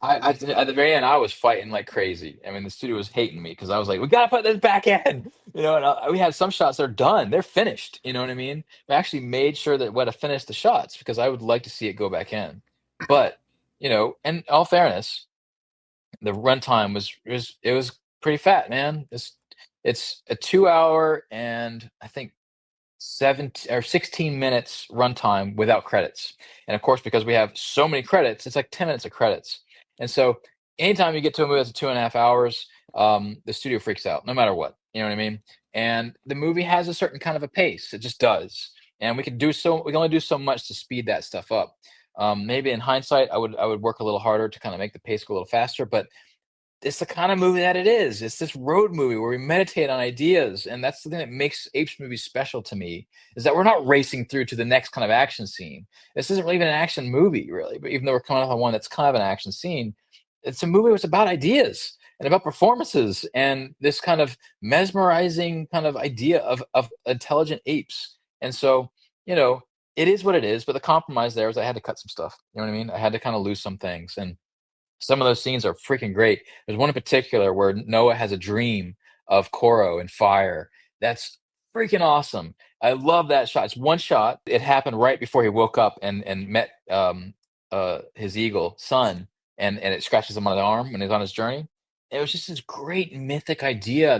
At the very end, I was fighting like crazy. I mean, the studio was hating me because I was like, "We gotta put this back in," and we had some shots that are done, they're finished. You know what I mean? I actually made sure that we had to finish the shots because I would like to see it go back in. But in all fairness, the runtime was pretty fat, man. It's a 2 hour and I think 16 minutes runtime without credits. And of course, because we have so many credits, it's like 10 minutes of credits. And so anytime you get to a movie that's 2.5 hours, the studio freaks out, no matter what. You know what I mean? And the movie has a certain kind of a pace. It just does. And we can only do so much to speed that stuff up. Maybe in hindsight, I would work a little harder to kind of make the pace go a little faster, but it's the kind of movie that it is. It's this road movie where we meditate on ideas, and that's the thing that makes Apes movies special to me, is that we're not racing through to the next kind of action scene. This isn't really even an action movie, really, but even though we're coming off on one that's kind of an action scene, it's a movie that's about ideas and about performances and this kind of mesmerizing kind of idea of intelligent apes. And so, you know, it is what it is, but the compromise there is I had to cut some stuff. You know what I mean? I had to kind of lose some things. And some of those scenes are freaking great. There's one in particular where Noah has a dream of Koro and fire. That's freaking awesome. I love that shot. It's one shot. It happened right before he woke up and met his eagle son, and it scratches him on the arm when he's on his journey. It was just this great mythic idea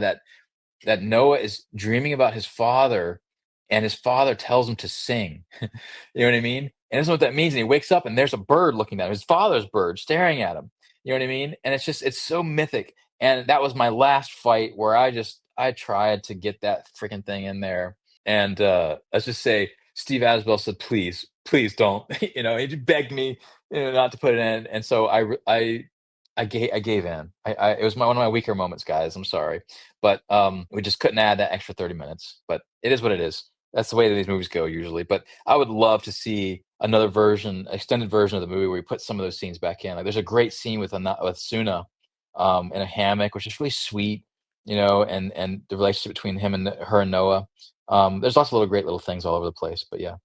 that Noah is dreaming about his father, and his father tells him to sing. You know what I mean? And that's what that means. And he wakes up and there's a bird looking at him, his father's bird staring at him. You know what I mean? And it's so mythic. And that was my last fight where I tried to get that freaking thing in there. And let's just say Steve Asbell said, please, please don't. He just begged me, not to put it in. And so I gave in. It was one of my weaker moments, guys. I'm sorry, but we just couldn't add that extra 30 minutes. But it is what it is. That's the way that these movies go usually. But I would love to see another version, extended version of the movie where we put some of those scenes back in. Like there's a great scene with Suna in a hammock, which is really sweet, and the relationship between him and her and Noah. There's lots of great little things all over the place. But yeah.